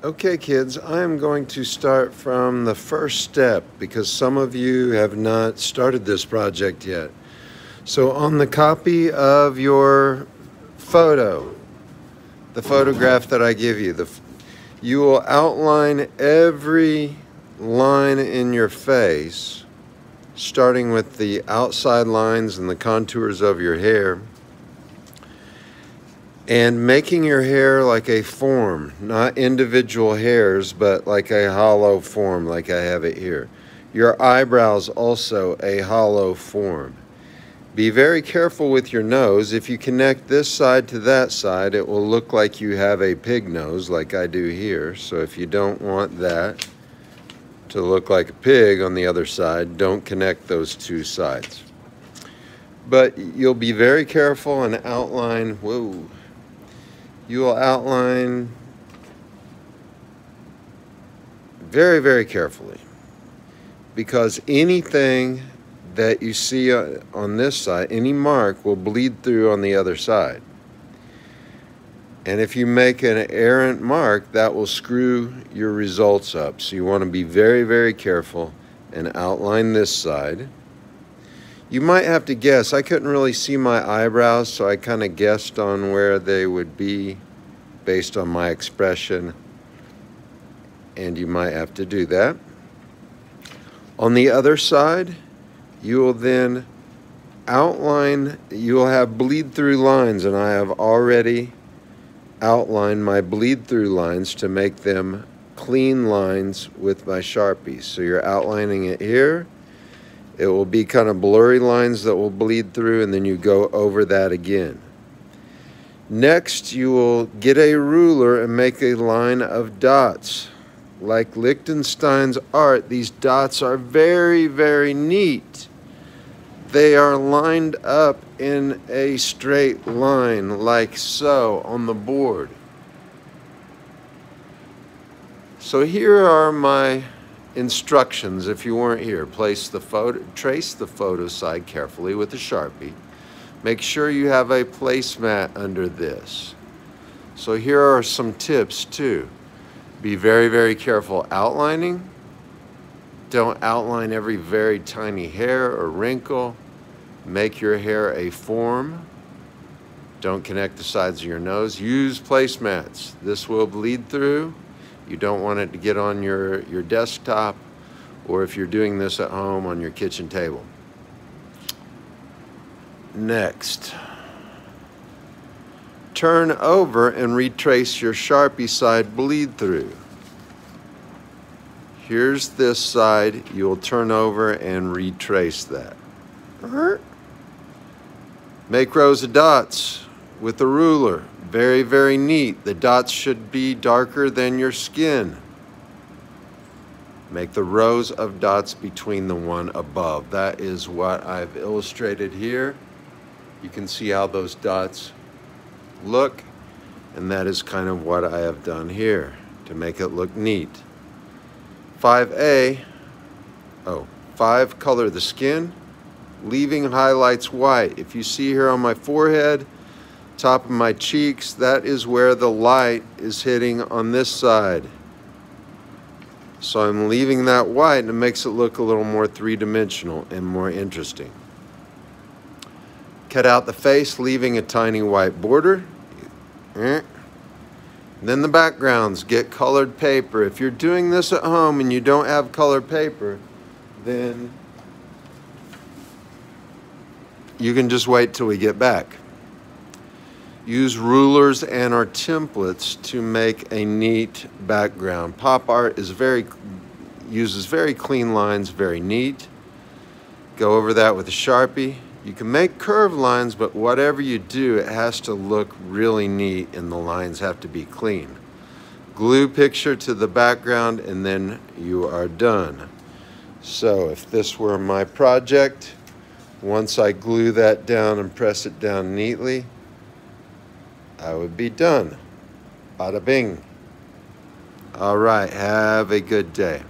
Okay, kids, I am going to start from the first step because some of you have not started this project yet. So on the copy of your photo, the photograph that I give you, you will outline every line in your face, starting with the outside lines and the contours of your hair, and making your hair like a form, not individual hairs, but like a hollow form like I have it here. Your eyebrows also a hollow form. Be very careful with your nose. If you connect this side to that side, it will look like you have a pig nose like I do here. So if you don't want that to look like a pig on the other side, don't connect those two sides. But you'll be very careful and outline, you will outline very, very carefully, because anything that you see on this side, any mark, will bleed through on the other side. And if you make an errant mark, that will screw your results up. So you want to be very, very careful and outline this side. You might have to guess. I couldn't really see my eyebrows, so I kind of guessed on where they would be based on my expression, and you might have to do that. On the other side, you will then outline, you will have bleed through lines, and I have already outlined my bleed through lines to make them clean lines with my Sharpie. So you're outlining it here. It will be kind of blurry lines that will bleed through, and then you go over that again. Next, you will get a ruler and make a line of dots. Like Lichtenstein's art, these dots are very, very neat. They are lined up in a straight line, like so, on the board. So here are my instructions if you weren't here. Trace the photo side carefully with a Sharpie. Make sure you have a placemat under this. So here are some tips too. Be very, very careful outlining. Don't outline every very tiny hair or wrinkle. Make your hair a form. Don't connect the sides of your nose. Use placemats. This will bleed through. You don't want it to get on your desktop, or if you're doing this at home, on your kitchen table. Next, turn over and retrace your Sharpie side bleed through. Here's this side. You'll turn over and retrace that. Make rows of dots with a ruler. Very, very neat. The dots should be darker than your skin. Make the rows of dots between the one above. That is what I've illustrated here. You can see how those dots look, and that is kind of what I have done here to make it look neat. 5A, 5, color the skin, leaving highlights white. If you see here on my forehead, top of my cheeks, that is where the light is hitting on this side. So I'm leaving that white, and it makes it look a little more three-dimensional and more interesting. Cut out the face, leaving a tiny white border. Then the backgrounds, get colored paper. If you're doing this at home and you don't have colored paper, then you can just wait till we get back. Use rulers and our templates to make a neat background. Pop art is uses very clean lines, very neat. Go over that with a Sharpie. You can make curved lines, but whatever you do, it has to look really neat and the lines have to be clean. Glue picture to the background and then you are done. So if this were my project, once I glue that down and press it down neatly, I would be done. Bada bing. All right, have a good day.